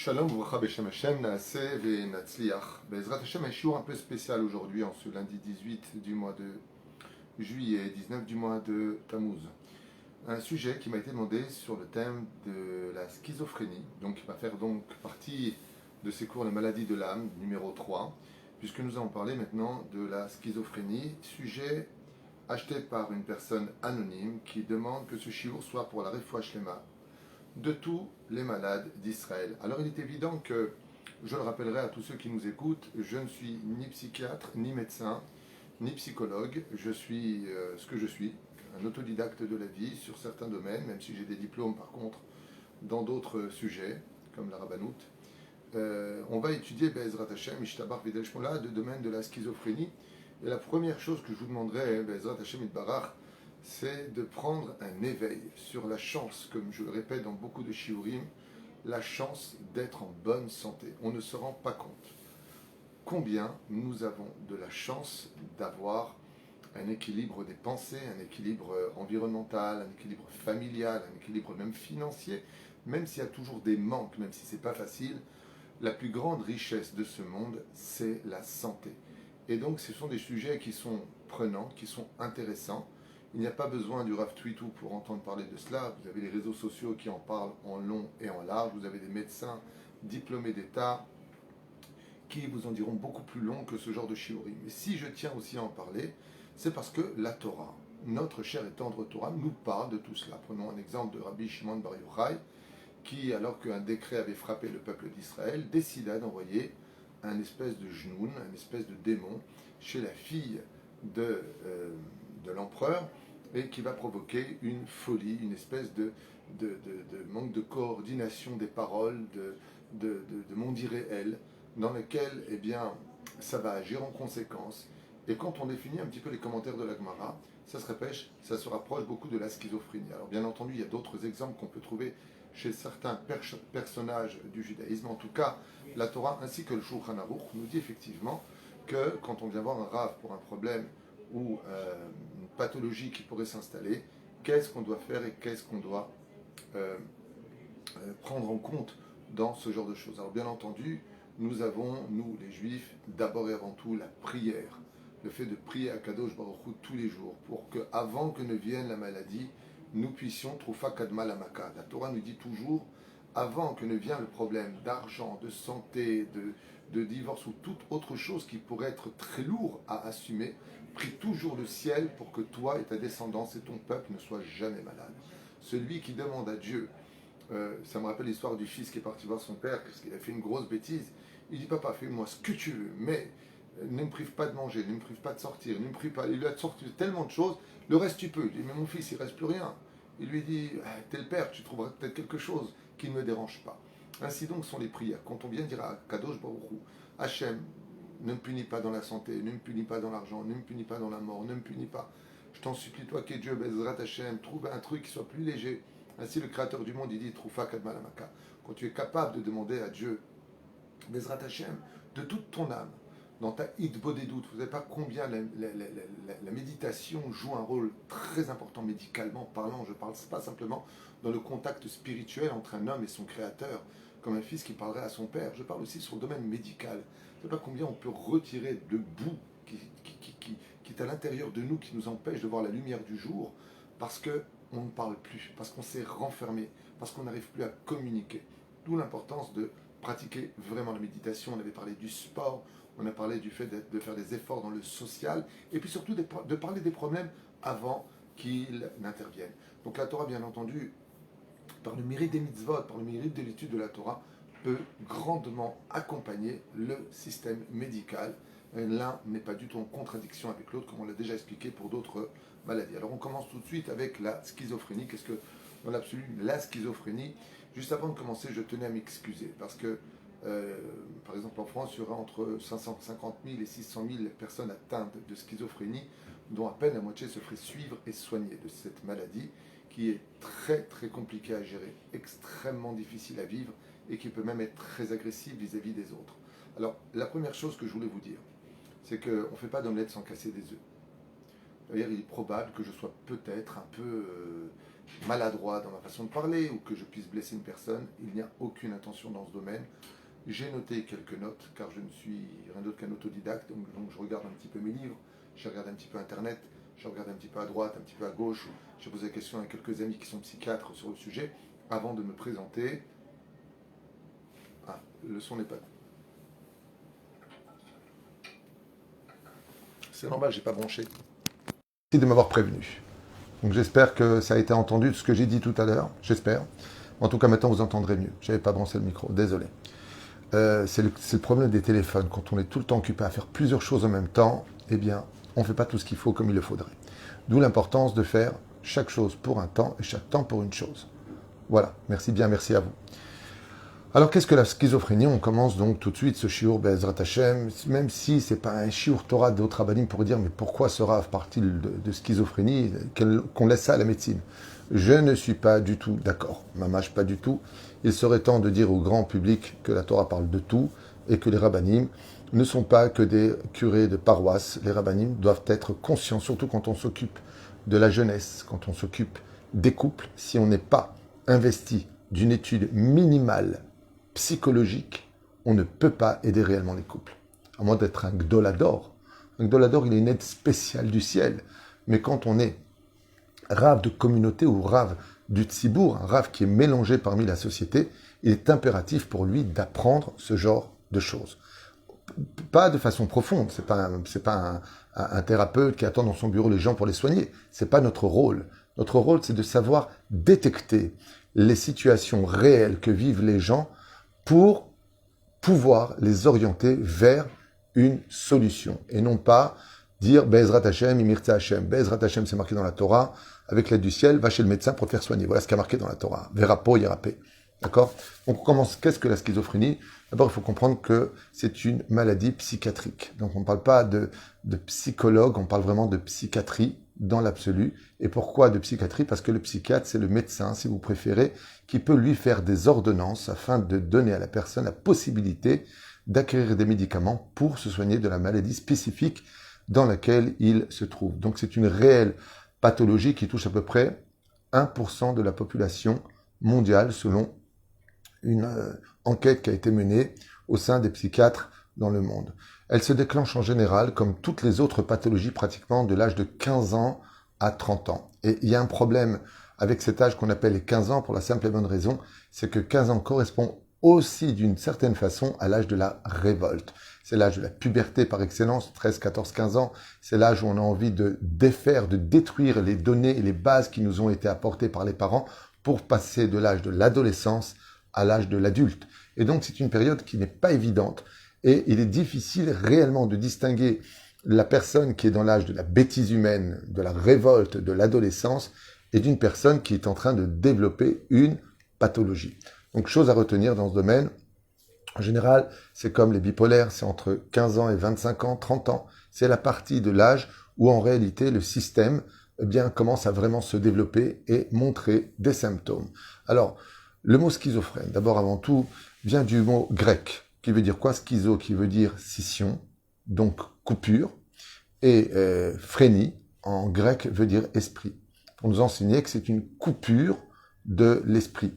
Shalom, Vracha Beshem Hashem, Naaseh ve Natzliach. Bezrat Hashem, un shiur un peu spécial aujourd'hui, en ce lundi 18 du mois de juillet, 19 du mois de Tammuz. Un sujet qui m'a été demandé sur le thème de la schizophrénie, donc qui va faire donc partie de ces cours La maladie de l'âme, numéro 3, puisque nous allons parler maintenant de la schizophrénie, sujet acheté par une personne anonyme qui demande que ce shiur soit pour la Refoua Shlema de tous les malades d'Israël. Alors il est évident que, je le rappellerai à tous ceux qui nous écoutent, je ne suis ni psychiatre, ni médecin, ni psychologue, je suis ce que je suis, un autodidacte de la vie sur certains domaines, même si j'ai des diplômes par contre dans d'autres sujets, comme la rabbanout. On va étudier Be'ezrat Hashem, Ishtabar Videl Shmola, le domaine de la schizophrénie. Et la première chose que je vous demanderai, Be'ezrat Hashem Itbarach, c'est de prendre un éveil sur la chance, comme je le répète dans beaucoup de shiurim, la chance d'être en bonne santé. On ne se rend pas compte combien nous avons de la chance d'avoir un équilibre des pensées, un équilibre environnemental, un équilibre familial, un équilibre même financier, même s'il y a toujours des manques, même si c'est pas facile. La plus grande richesse de ce monde, c'est la santé. Et donc ce sont des sujets qui sont prenants, qui sont intéressants. Il n'y a pas besoin du Rav Twitou pour entendre parler de cela. Vous avez les réseaux sociaux qui en parlent en long et en large. Vous avez des médecins diplômés d'État qui vous en diront beaucoup plus long que ce genre de shiurim. Mais si je tiens aussi à en parler, c'est parce que la Torah, notre chère et tendre Torah, nous parle de tout cela. Prenons un exemple de Rabbi Shimon Bar Yochai, qui, alors qu'un décret avait frappé le peuple d'Israël, décida d'envoyer un espèce de genoun, un espèce de démon, chez la fille de l'empereur, et qui va provoquer une folie, une espèce de manque de coordination des paroles, de monde irréel, dans lequel, eh bien, ça va agir en conséquence. Et quand on définit un petit peu les commentaires de la Gemara, ça se rapproche beaucoup de la schizophrénie. Alors bien entendu, il y a d'autres exemples qu'on peut trouver chez certains personnages du judaïsme. En tout cas, la Torah ainsi que le Shulchan Aruch nous dit effectivement que quand on vient voir un rave pour un problème ou une pathologie qui pourrait s'installer, qu'est-ce qu'on doit faire et qu'est-ce qu'on doit prendre en compte dans ce genre de choses. Alors bien entendu, nous avons, nous les juifs, d'abord et avant tout la prière. Le fait de prier à Kadosh Baruch Hu tous les jours pour que, avant que ne vienne la maladie, nous puissions troufa kadma lamaka. La Torah nous dit toujours, avant que ne vienne le problème d'argent, de santé, de divorce ou toute autre chose qui pourrait être très lourd à assumer, prie toujours le ciel pour que toi et ta descendance et ton peuple ne soient jamais malades. Celui qui demande à Dieu, ça me rappelle l'histoire du fils qui est parti voir son père parce qu'il a fait une grosse bêtise. Il dit papa, fais-moi ce que tu veux, mais ne me prive pas de manger, ne me prive pas de sortir, ne me prive pas. Il lui a sorti tellement de choses, le reste tu peux. Il dit mais mon fils, il reste plus rien. Il lui dit t'es le père, tu trouveras peut-être quelque chose qui ne me dérange pas. Ainsi donc sont les prières. Quand on vient dire à Kadosh Baruch Hu, Hachem, ne me punis pas dans la santé, ne me punis pas dans l'argent, ne me punis pas dans la mort, ne me punis pas. Je t'en supplie, toi qui es Dieu, Bezrat Hachem, trouve un truc qui soit plus léger. Ainsi, le Créateur du monde, il dit Troufa Kadma Lamaka. Quand tu es capable de demander à Dieu, Bezrat Hashem, de toute ton âme, dans ta hitbo des doutes, vous ne savez pas combien la méditation joue un rôle très important médicalement parlant. Je ne parle pas simplement dans le contact spirituel entre un homme et son Créateur, comme un fils qui parlerait à son père. Je parle aussi sur le domaine médical. Vous ne savez pas combien on peut retirer de boue qui est à l'intérieur de nous, qui nous empêche de voir la lumière du jour, parce que on ne parle plus, parce qu'on s'est renfermé, parce qu'on n'arrive plus à communiquer. D'où l'importance de pratiquer vraiment la méditation. On avait parlé du sport, on a parlé du fait de faire des efforts dans le social, et puis surtout de parler des problèmes avant qu'ils n'interviennent. Donc la Torah, bien entendu, par le mérite des mitzvot, par le mérite de l'étude de la Torah, peut grandement accompagner le système médical. L'un n'est pas du tout en contradiction avec l'autre, comme on l'a déjà expliqué pour d'autres maladies. Alors on commence tout de suite avec la schizophrénie. Qu'est-ce que, dans l'absolu, la schizophrénie? Juste avant de commencer, je tenais à m'excuser, parce que, par exemple, en France, il y aura entre 550 000 et 600 000 personnes atteintes de schizophrénie, dont à peine la moitié se ferait suivre et soigner de cette maladie, qui est très très compliquée à gérer, extrêmement difficile à vivre, et qui peut même être très agressive vis-à-vis des autres. Alors, la première chose que je voulais vous dire, c'est qu'on ne fait pas d'omelette sans casser des œufs. D'ailleurs, il est probable que je sois peut-être un peu maladroit dans ma façon de parler ou que je puisse blesser une personne. Il n'y a aucune intention dans ce domaine. J'ai noté quelques notes car je ne suis rien d'autre qu'un autodidacte, donc je regarde un petit peu mes livres, je regarde un petit peu Internet, je regarde un petit peu à droite, un petit peu à gauche. J'ai posé la question à quelques amis qui sont psychiatres sur le sujet avant de me présenter. Ah, le son n'est pas. C'est normal, j'ai pas branché. Merci de m'avoir prévenu. Donc j'espère que ça a été entendu de ce que j'ai dit tout à l'heure. J'espère. En tout cas, maintenant vous entendrez mieux. J'avais pas branché le micro. Désolé. C'est le problème des téléphones. Quand on est tout le temps occupé à faire plusieurs choses en même temps, eh bien, on ne fait pas tout ce qu'il faut comme il le faudrait. D'où l'importance de faire chaque chose pour un temps et chaque temps pour une chose. Voilà. Merci bien. Merci à vous. Alors, qu'est-ce que la schizophrénie? On commence donc tout de suite ce shiur Be'ezrat Hashem, même si c'est pas un shiur Torah d'autres rabbinim pour dire mais pourquoi ce Rav parle-t-il de schizophrénie, qu'on laisse ça à la médecine? Je ne suis pas du tout d'accord, mamash pas du tout. Il serait temps de dire au grand public que la Torah parle de tout et que les rabbinim ne sont pas que des curés de paroisse. Les rabbinim doivent être conscients, surtout quand on s'occupe de la jeunesse, quand on s'occupe des couples, si on n'est pas investi d'une étude minimale psychologique, on ne peut pas aider réellement les couples. À moins d'être un gdolador. Un gdolador, il est une aide spéciale du ciel. Mais quand on est rave de communauté ou rave du tzibour, un rave qui est mélangé parmi la société, il est impératif pour lui d'apprendre ce genre de choses. Pas de façon profonde. C'est pas un thérapeute qui attend dans son bureau les gens pour les soigner. C'est pas notre rôle. Notre rôle, c'est de savoir détecter les situations réelles que vivent les gens pour pouvoir les orienter vers une solution. Et non pas dire Be'ezrat Hashem, Imirtza Hashem. Be'ezrat Hashem, c'est marqué dans la Torah. Avec l'aide du ciel, va chez le médecin pour te faire soigner. Voilà ce qui est marqué dans la Torah. Verapo, Yerapé. D'accord? Donc on commence. Qu'est-ce que la schizophrénie? D'abord, il faut comprendre que c'est une maladie psychiatrique. Donc on ne parle pas de psychologue, on parle vraiment de psychiatrie dans l'absolu. Et pourquoi de psychiatrie? Parce que le psychiatre, c'est le médecin, si vous préférez, qui peut lui faire des ordonnances afin de donner à la personne la possibilité d'acquérir des médicaments pour se soigner de la maladie spécifique dans laquelle il se trouve. Donc c'est une réelle pathologie qui touche à peu près 1% de la population mondiale selon une enquête qui a été menée au sein des psychiatres dans le monde. Elle se déclenche en général, comme toutes les autres pathologies, pratiquement de l'âge de 15 ans à 30 ans. Et il y a un problème avec cet âge qu'on appelle les 15 ans pour la simple et bonne raison, c'est que 15 ans correspond aussi d'une certaine façon à l'âge de la révolte. C'est l'âge de la puberté par excellence, 13, 14, 15 ans. C'est l'âge où on a envie de défaire, de détruire les données et les bases qui nous ont été apportées par les parents pour passer de l'âge de l'adolescence à l'âge de l'adulte. Et donc c'est une période qui n'est pas évidente et il est difficile réellement de distinguer la personne qui est dans l'âge de la bêtise humaine, de la révolte, de l'adolescence et d'une personne qui est en train de développer une pathologie. Donc chose à retenir dans ce domaine, en général, c'est comme les bipolaires, c'est entre 15 ans et 25 ans, 30 ans. C'est la partie de l'âge où en réalité le système commence à vraiment se développer et montrer des symptômes. Alors, le mot schizophrène, d'abord avant tout, vient du mot grec, qui veut dire quoi? Schizo, qui veut dire scission, donc coupure, et phrénie, en grec, veut dire esprit, pour nous enseigner que c'est une coupure de l'esprit.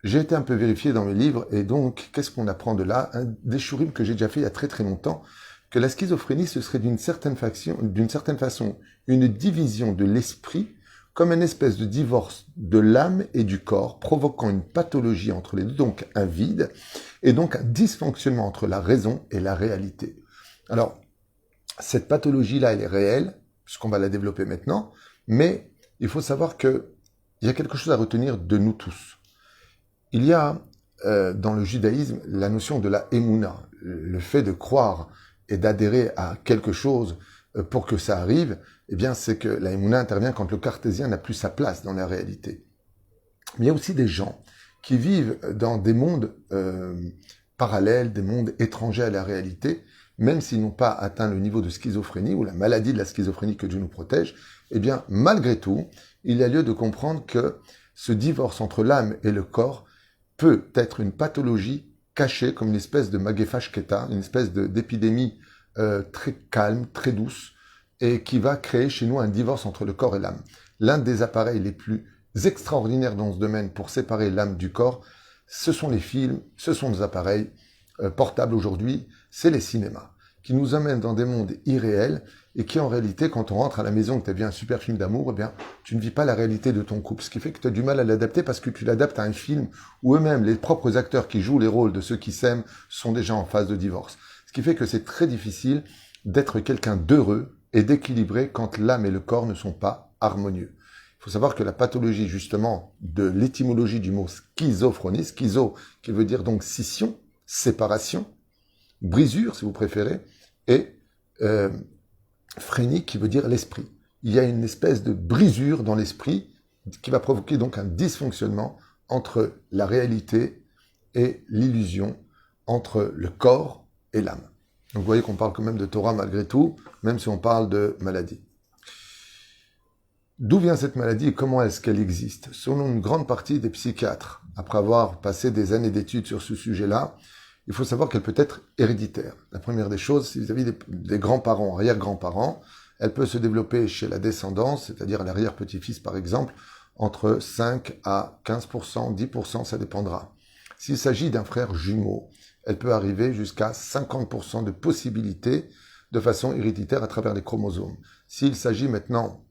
J'ai été un peu vérifié dans mes livres, et donc, qu'est-ce qu'on apprend de là? Un des shurim que j'ai déjà fait il y a très très longtemps, que la schizophrénie, ce serait d'une certaine façon, une division de l'esprit, comme une espèce de divorce de l'âme et du corps, provoquant une pathologie entre les deux, donc un vide, et donc un dysfonctionnement entre la raison et la réalité. Alors, cette pathologie-là, elle est réelle, puisqu'on va la développer maintenant, mais il faut savoir qu'il y a quelque chose à retenir de nous tous. Il y a dans le judaïsme la notion de la émouna, le fait de croire et d'adhérer à quelque chose pour que ça arrive, eh bien c'est que la émouna intervient quand le cartésien n'a plus sa place dans la réalité. Mais il y a aussi des gens qui vivent dans des mondes parallèles, des mondes étrangers à la réalité, même s'ils n'ont pas atteint le niveau de schizophrénie ou la maladie de la schizophrénie que Dieu nous protège, eh bien malgré tout, il y a lieu de comprendre que ce divorce entre l'âme et le corps peut être une pathologie cachée comme une espèce de magefa shketa, une espèce d'épidémie très calme, très douce, et qui va créer chez nous un divorce entre le corps et l'âme. L'un des appareils les plus extraordinaires dans ce domaine pour séparer l'âme du corps, ce sont les films, ce sont des appareils portables aujourd'hui, c'est les cinémas, qui nous emmènent dans des mondes irréels et qui en réalité, quand on rentre à la maison et que tu as vu un super film d'amour, eh bien, tu ne vis pas la réalité de ton couple, ce qui fait que tu as du mal à l'adapter parce que tu l'adaptes à un film où eux-mêmes, les propres acteurs qui jouent les rôles de ceux qui s'aiment, sont déjà en phase de divorce. Ce qui fait que c'est très difficile d'être quelqu'un d'heureux et d'équilibré quand l'âme et le corps ne sont pas harmonieux. Il faut savoir que la pathologie, justement, de l'étymologie du mot schizophrénie, schizo, qui veut dire donc scission, séparation, brisure, si vous préférez, et phrénie, qui veut dire l'esprit. Il y a une espèce de brisure dans l'esprit qui va provoquer donc un dysfonctionnement entre la réalité et l'illusion, entre le corps et l'âme. Donc vous voyez qu'on parle quand même de Torah malgré tout, même si on parle de maladie. D'où vient cette maladie et comment est-ce qu'elle existe? Selon une grande partie des psychiatres, après avoir passé des années d'études sur ce sujet-là, il faut savoir qu'elle peut être héréditaire. La première des choses, si vous avez des grands-parents, arrière-grands-parents, elle peut se développer chez la descendance, c'est-à-dire à l'arrière-petit-fils par exemple, entre 5 à 15%, 10%, ça dépendra. S'il s'agit d'un frère jumeau, elle peut arriver jusqu'à 50% de possibilités de façon héréditaire à travers les chromosomes. S'il s'agit maintenant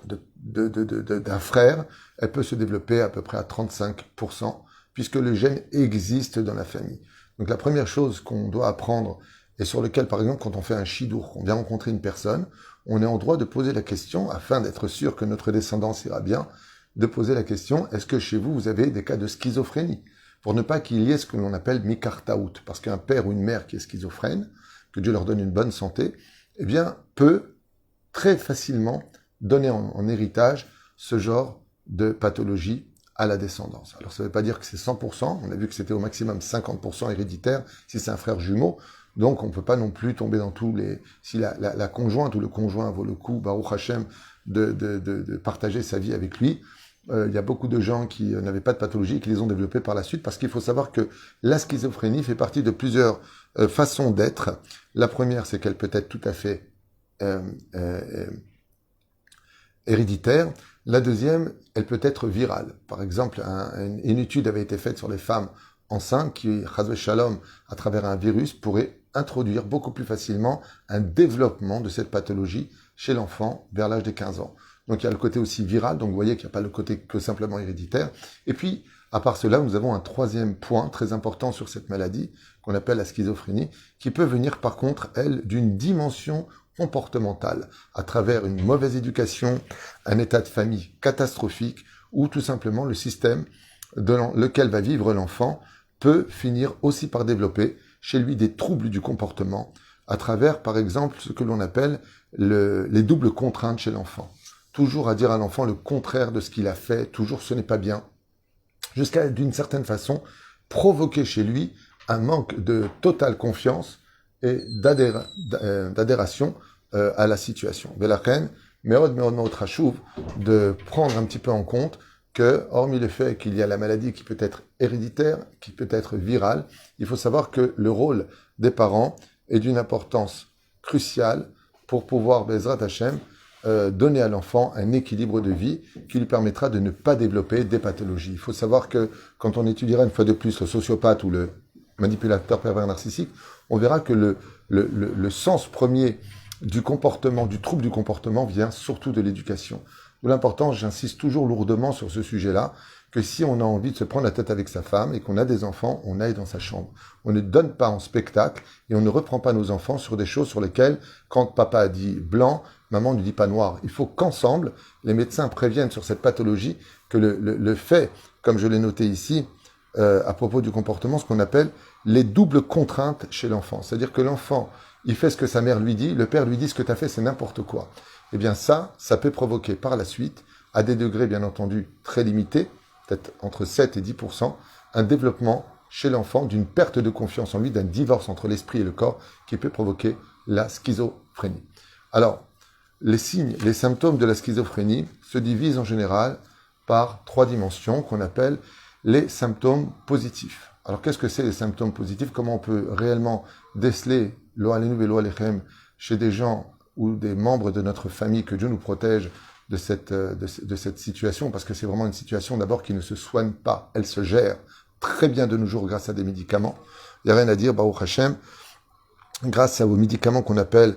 d'un frère, elle peut se développer à peu près à 35%, puisque le gène existe dans la famille. Donc la première chose qu'on doit apprendre, et sur lequel, par exemple, quand on fait un shidour, qu'on vient rencontrer une personne, on est en droit de poser la question, afin d'être sûr que notre descendance ira bien, de poser la question, est-ce que chez vous, vous avez des cas de schizophrénie? Pour ne pas qu'il y ait ce que l'on appelle mikartaout, parce qu'un père ou une mère qui est schizophrène, que Dieu leur donne une bonne santé, eh bien, peut très facilement donner en héritage ce genre de pathologie à la descendance. Alors ça ne veut pas dire que c'est 100%, on a vu que c'était au maximum 50% héréditaire si c'est un frère jumeau, donc on ne peut pas non plus tomber dans tous les... Si la conjointe ou le conjoint vaut le coup, Baruch Hashem, de partager sa vie avec lui, il y a beaucoup de gens qui n'avaient pas de pathologie et qui les ont développées par la suite, parce qu'il faut savoir que la schizophrénie fait partie de plusieurs façons d'être. La première, c'est qu'elle peut être tout à fait héréditaire. La deuxième, elle peut être virale. Par exemple, une étude avait été faite sur les femmes enceintes qui, chazve shalom, à travers un virus, pourraient introduire beaucoup plus facilement un développement de cette pathologie chez l'enfant vers l'âge des 15 ans. Donc il y a le côté aussi viral, donc vous voyez qu'il n'y a pas le côté que simplement héréditaire. Et puis, à part cela, nous avons un troisième point très important sur cette maladie, qu'on appelle la schizophrénie, qui peut venir par contre, elle, d'une dimension comportementale, à travers une mauvaise éducation, un état de famille catastrophique, ou tout simplement le système dans lequel va vivre l'enfant peut finir aussi par développer chez lui des troubles du comportement, à travers par exemple ce que l'on appelle les doubles contraintes chez l'enfant. Toujours à dire à l'enfant le contraire de ce qu'il a fait, toujours ce n'est pas bien, jusqu'à d'une certaine façon provoquer chez lui un manque de totale confiance et d'adhération à la situation. Velachen, meod chashuv, de prendre un petit peu en compte que, hormis le fait qu'il y a la maladie qui peut être héréditaire, qui peut être virale, il faut savoir que le rôle des parents est d'une importance cruciale pour pouvoir, Bezrat Hashem, donner à l'enfant un équilibre de vie qui lui permettra de ne pas développer des pathologies. Il faut savoir que quand on étudiera une fois de plus le sociopathe ou le manipulateur pervers narcissique, on verra que le sens premier du comportement, du trouble du comportement vient surtout de l'éducation. D'où l'importance, j'insiste toujours lourdement sur ce sujet-là, que si on a envie de se prendre la tête avec sa femme et qu'on a des enfants, on aille dans sa chambre. On ne donne pas en spectacle et on ne reprend pas nos enfants sur des choses sur lesquelles, quand papa a dit blanc, maman ne dit pas noir. Il faut qu'ensemble, les médecins préviennent sur cette pathologie que le fait, comme je l'ai noté ici, à propos du comportement, ce qu'on appelle les doubles contraintes chez l'enfant. C'est-à-dire que l'enfant, il fait ce que sa mère lui dit, le père lui dit ce que tu as fait, c'est n'importe quoi. Eh bien ça peut provoquer par la suite, à des degrés bien entendu très limités, peut-être entre 7 et 10%, un développement chez l'enfant d'une perte de confiance en lui, d'un divorce entre l'esprit et le corps qui peut provoquer la schizophrénie. Alors, les signes, les symptômes de la schizophrénie se divisent en général par 3 dimensions qu'on appelle les symptômes positifs. Alors, qu'est-ce que c'est les symptômes positifs? Comment on peut réellement déceler l'O'alenu et l'O'alechem chez des gens ou des membres de notre famille, que Dieu nous protège de cette situation, parce que c'est vraiment une situation d'abord qui ne se soigne pas, elle se gère très bien de nos jours grâce à des médicaments. Il n'y a rien à dire, Baruch Hashem, grâce aux médicaments qu'on appelle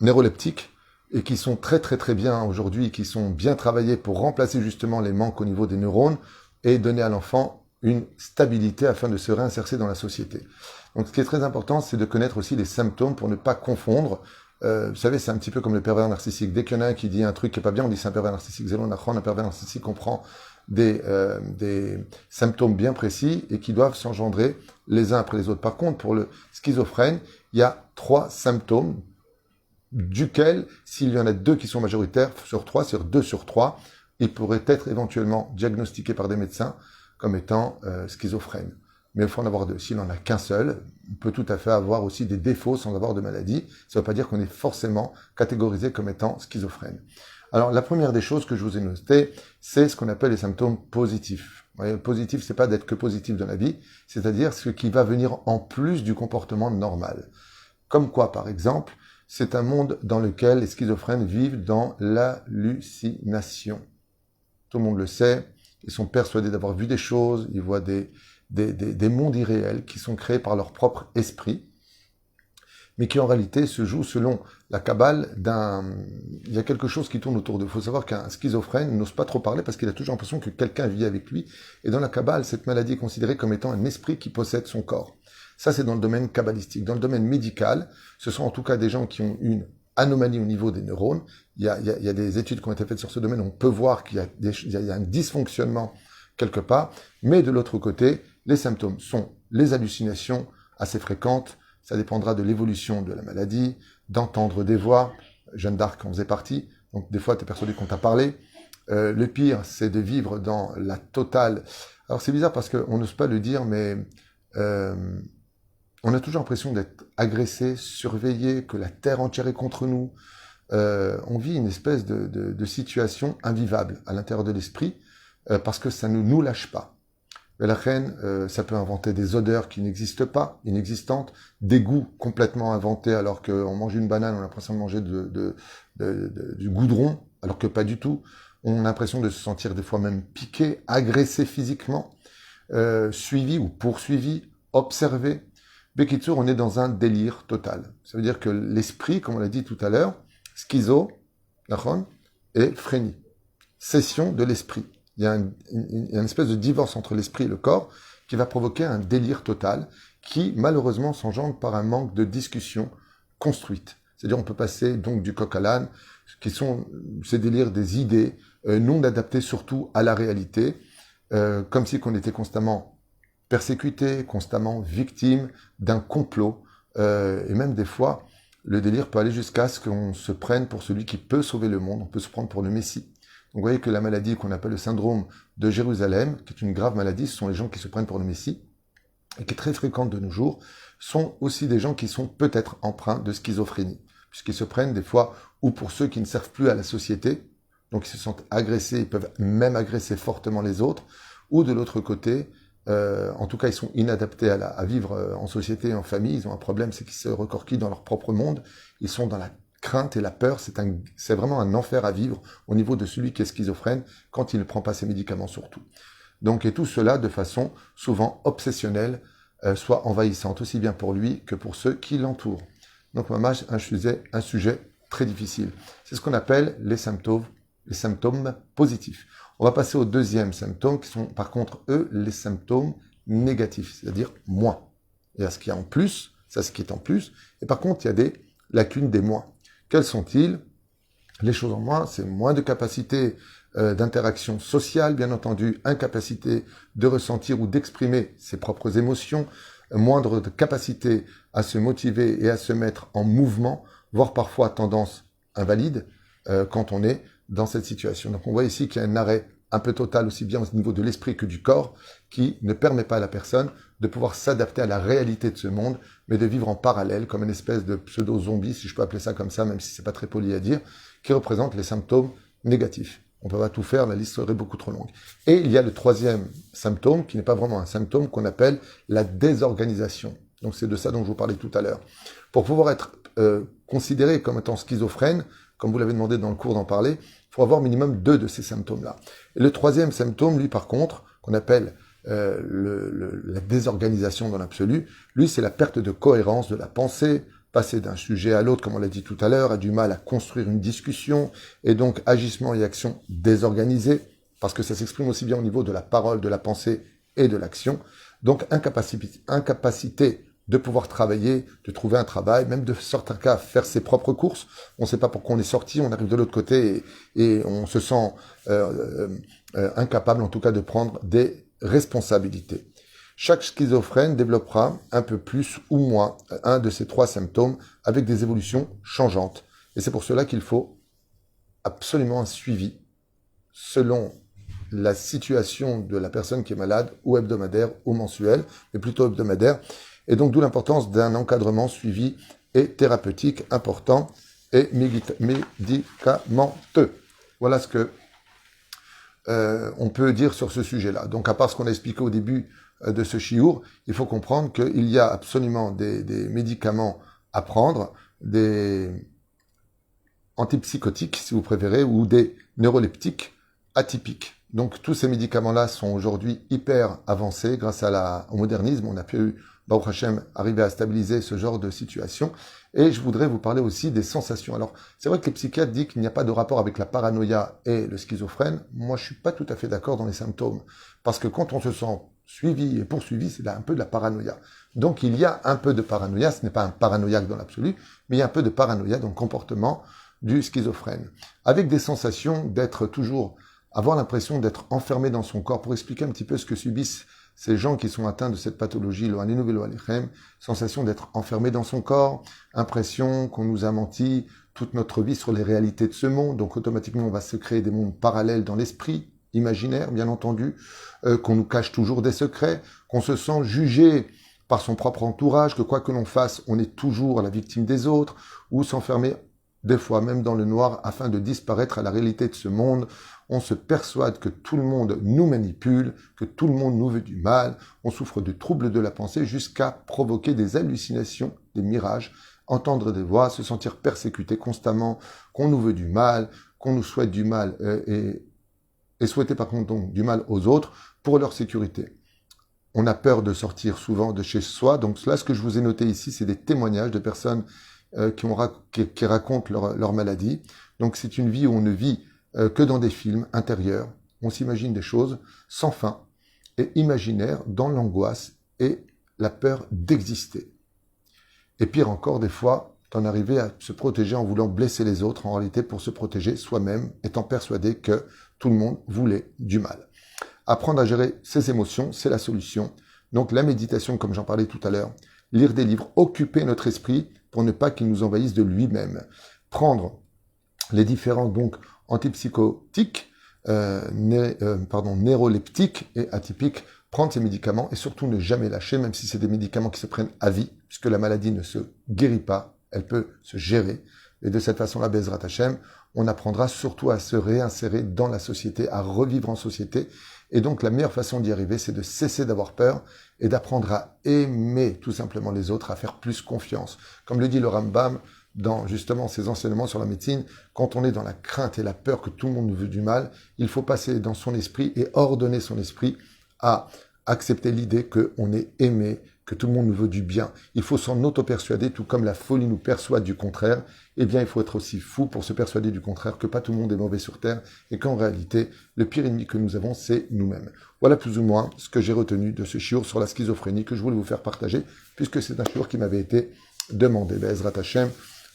neuroleptiques, et qui sont très très très bien aujourd'hui, qui sont bien travaillés pour remplacer justement les manques au niveau des neurones et donner à l'enfant une stabilité afin de se réinsérer dans la société. Donc ce qui est très important, c'est de connaître aussi les symptômes pour ne pas confondre. Vous savez, c'est un petit peu comme le pervers narcissique. Dès qu'il y en a un qui dit un truc qui n'est pas bien, on dit c'est un pervers narcissique. Un pervers narcissique comprend des symptômes bien précis et qui doivent s'engendrer les uns après les autres. Par contre, pour le schizophrène, il y a 3 symptômes duquel, s'il y en a 2 qui sont majoritaires sur 3, sur 2 sur 3, il pourrait être éventuellement diagnostiqué par des médecins comme étant schizophrène. Mais il faut en avoir 2. S'il n'en a qu'un seul, on peut tout à fait avoir aussi des défauts sans avoir de maladie. Ça ne veut pas dire qu'on est forcément catégorisé comme étant schizophrène. Alors, la première des choses que je vous ai notées, c'est ce qu'on appelle les symptômes positifs. Vous voyez, le positif, c'est pas d'être que positif dans la vie, c'est-à-dire ce qui va venir en plus du comportement normal. Comme quoi, par exemple, c'est un monde dans lequel les schizophrènes vivent dans l'hallucination. Tout le monde le sait, ils sont persuadés d'avoir vu des choses, ils voient des mondes irréels qui sont créés par leur propre esprit, mais qui en réalité se jouent selon la Kabbale il y a quelque chose qui tourne autour d'eux. Il faut savoir qu'un schizophrène n'ose pas trop parler parce qu'il a toujours l'impression que quelqu'un vit avec lui, et dans la Kabbale, cette maladie est considérée comme étant un esprit qui possède son corps. Ça, c'est dans le domaine kabbalistique. Dans le domaine médical, ce sont en tout cas des gens qui ont une anomalie au niveau des neurones. Il y a des études qui ont été faites sur ce domaine. On peut voir qu'il y a un dysfonctionnement quelque part. Mais de l'autre côté, les symptômes sont les hallucinations assez fréquentes. Ça dépendra de l'évolution de la maladie, d'entendre des voix. Jeanne d'Arc en faisait partie. Donc des fois, tu es persuadé qu'on t'a parlé. Le pire, c'est de vivre dans la totale... Alors c'est bizarre parce qu'on n'ose pas le dire, mais... on a toujours l'impression d'être agressé, surveillé, que la terre entière est contre nous. On vit une espèce de situation invivable à l'intérieur de l'esprit parce que ça ne nous lâche pas. Mais la reine, ça peut inventer des odeurs qui n'existent pas, inexistantes, des goûts complètement inventés alors qu'on mange une banane, on a l'impression de manger du goudron, alors que pas du tout. On a l'impression de se sentir des fois même piqué, agressé physiquement, suivi ou poursuivi, observé. Bekitsour, on est dans un délire total. Ça veut dire que l'esprit, comme on l'a dit tout à l'heure, schizo, et phrénie. Cession de l'esprit. Il y a une espèce de divorce entre l'esprit et le corps qui va provoquer un délire total qui, malheureusement, s'engendre par un manque de discussion construite. C'est-à-dire, on peut passer donc du coq à l'âne, qui sont ces délires des idées non adaptées surtout à la réalité, comme si on était constamment persécuté, constamment victime d'un complot, et même des fois, le délire peut aller jusqu'à ce qu'on se prenne pour celui qui peut sauver le monde, on peut se prendre pour le Messie. Donc vous voyez que la maladie qu'on appelle le syndrome de Jérusalem, qui est une grave maladie, ce sont les gens qui se prennent pour le Messie, et qui est très fréquente de nos jours, sont aussi des gens qui sont peut-être empreints de schizophrénie, puisqu'ils se prennent des fois, ou pour ceux qui ne servent plus à la société, donc ils se sentent agressés, ils peuvent même agresser fortement les autres, ou de l'autre côté, en tout cas, ils sont inadaptés à vivre en société et en famille. Ils ont un problème, c'est qu'ils se recorquillent dans leur propre monde. Ils sont dans la crainte et la peur. C'est vraiment un enfer à vivre au niveau de celui qui est schizophrène quand il ne prend pas ses médicaments surtout. Donc, et tout cela de façon souvent obsessionnelle, soit envahissante, aussi bien pour lui que pour ceux qui l'entourent. Donc, mamage, un sujet très difficile. C'est ce qu'on appelle les symptômes positifs. On va passer au deuxième symptôme, qui sont par contre, eux, les symptômes négatifs, c'est-à-dire moins. Il y a ce qu'il y a en plus, ça ce qui est en plus, et par contre, il y a des lacunes des moins. Quels sont-ils? Les choses en moins, c'est moins de capacité d'interaction sociale, bien entendu, incapacité de ressentir ou d'exprimer ses propres émotions, moindre de capacité à se motiver et à se mettre en mouvement, voire parfois tendance invalide quand on est dans cette situation. Donc on voit ici qu'il y a un arrêt un peu total aussi bien au niveau de l'esprit que du corps qui ne permet pas à la personne de pouvoir s'adapter à la réalité de ce monde, mais de vivre en parallèle comme une espèce de pseudo-zombie, si je peux appeler ça comme ça, même si c'est pas très poli à dire, qui représente les symptômes négatifs. On ne peut pas tout faire, la liste serait beaucoup trop longue. Et il y a le troisième symptôme, qui n'est pas vraiment un symptôme, qu'on appelle la désorganisation. Donc c'est de ça dont je vous parlais tout à l'heure. Pour pouvoir être considéré comme étant schizophrène, comme vous l'avez demandé dans le cours d'en parler, il faut avoir minimum 2 de ces symptômes-là. Et le troisième symptôme, lui par contre, qu'on appelle la désorganisation dans l'absolu, lui c'est la perte de cohérence de la pensée, passer d'un sujet à l'autre, comme on l'a dit tout à l'heure, a du mal à construire une discussion, et donc agissement et action désorganisés, parce que ça s'exprime aussi bien au niveau de la parole, de la pensée et de l'action. Donc incapacité de pouvoir travailler, de trouver un travail, même de certains cas faire ses propres courses. On ne sait pas pourquoi on est sorti, on arrive de l'autre côté et on se sent incapable en tout cas de prendre des responsabilités. Chaque schizophrène développera un peu plus ou moins un de ces 3 symptômes avec des évolutions changeantes. Et c'est pour cela qu'il faut absolument un suivi selon la situation de la personne qui est malade, ou hebdomadaire ou mensuel, mais plutôt hebdomadaire. Et donc d'où l'importance d'un encadrement suivi et thérapeutique important et médicamenteux. Voilà ce que on peut dire sur ce sujet-là. Donc à part ce qu'on a expliqué au début de ce chiour, il faut comprendre qu'il y a absolument des médicaments à prendre, des antipsychotiques si vous préférez, ou des neuroleptiques atypiques. Donc tous ces médicaments-là sont aujourd'hui hyper avancés grâce au modernisme. On a pu, Baruch Hashem, arriver à stabiliser ce genre de situation. Et je voudrais vous parler aussi des sensations. Alors, c'est vrai que les psychiatres disent qu'il n'y a pas de rapport avec la paranoïa et le schizophrène. Moi, je suis pas tout à fait d'accord dans les symptômes. Parce que quand on se sent suivi et poursuivi, c'est là un peu de la paranoïa. Donc, il y a un peu de paranoïa. Ce n'est pas un paranoïaque dans l'absolu, mais il y a un peu de paranoïa dans le comportement du schizophrène. Avec des sensations d'être toujours, avoir l'impression d'être enfermé dans son corps. Pour expliquer un petit peu ce que subissent ces gens qui sont atteints de cette pathologie, lo alechem, sensation d'être enfermé dans son corps, impression qu'on nous a menti toute notre vie sur les réalités de ce monde, donc automatiquement on va se créer des mondes parallèles dans l'esprit, imaginaire bien entendu, qu'on nous cache toujours des secrets, qu'on se sent jugé par son propre entourage, que quoi que l'on fasse, on est toujours la victime des autres, ou s'enfermer des fois même dans le noir afin de disparaître à la réalité de ce monde. On se persuade que tout le monde nous manipule, que tout le monde nous veut du mal, on souffre de troubles de la pensée jusqu'à provoquer des hallucinations, des mirages, entendre des voix, se sentir persécuté constamment, qu'on nous veut du mal, qu'on nous souhaite du mal et souhaiter par contre donc du mal aux autres pour leur sécurité. On a peur de sortir souvent de chez soi, donc là ce que je vous ai noté ici, c'est des témoignages de personnes qui racontent leur maladie. Donc c'est une vie où on ne vit que dans des films intérieurs. On s'imagine des choses sans fin et imaginaires dans l'angoisse et la peur d'exister. Et pire encore, des fois, d'en arriver à se protéger en voulant blesser les autres, en réalité pour se protéger soi-même, étant persuadé que tout le monde voulait du mal. Apprendre à gérer ses émotions, c'est la solution. Donc la méditation, comme j'en parlais tout à l'heure, lire des livres, occuper notre esprit pour ne pas qu'il nous envahisse de lui-même. Prendre les différents donc antipsychotiques, neuroleptiques et atypiques, prendre ces médicaments et surtout ne jamais lâcher, même si c'est des médicaments qui se prennent à vie, puisque la maladie ne se guérit pas, elle peut se gérer. Et de cette façon-là, Bezrat Hashem, on apprendra surtout à se réinsérer dans la société, à revivre en société. Et donc la meilleure façon d'y arriver, c'est de cesser d'avoir peur et d'apprendre à aimer tout simplement les autres, à faire plus confiance. Comme le dit le Rambam, dans justement ses enseignements sur la médecine, quand on est dans la crainte et la peur que tout le monde nous veut du mal, il faut passer dans son esprit et ordonner son esprit à accepter l'idée qu'on est aimé, que tout le monde nous veut du bien. Il faut s'en auto-persuader, tout comme la folie nous persuade du contraire. Eh bien, il faut être aussi fou pour se persuader du contraire, que pas tout le monde est mauvais sur Terre, et qu'en réalité, le pire ennemi que nous avons, c'est nous-mêmes. Voilà plus ou moins ce que j'ai retenu de ce shiur sur la schizophrénie, que je voulais vous faire partager, puisque c'est un shiur qui m'avait été demandé. Be'ezrat Hashem,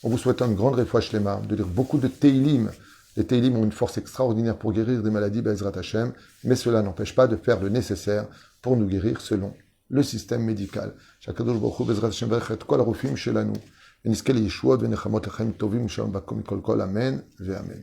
on vous souhaite une grande réfoua shlema, de lire beaucoup de Teilim. Les Teilim ont une force extraordinaire pour guérir des maladies, Be'ezrat Hashem, mais cela n'empêche pas de faire le nécessaire pour nous guérir selon le système médical. שהקדוש ברוך הוא בעזרת השם ברך את כל הרופאים שלנו ונזכה לישועות ונחמות לחיים טובים ושלום בכל אמן ואמן.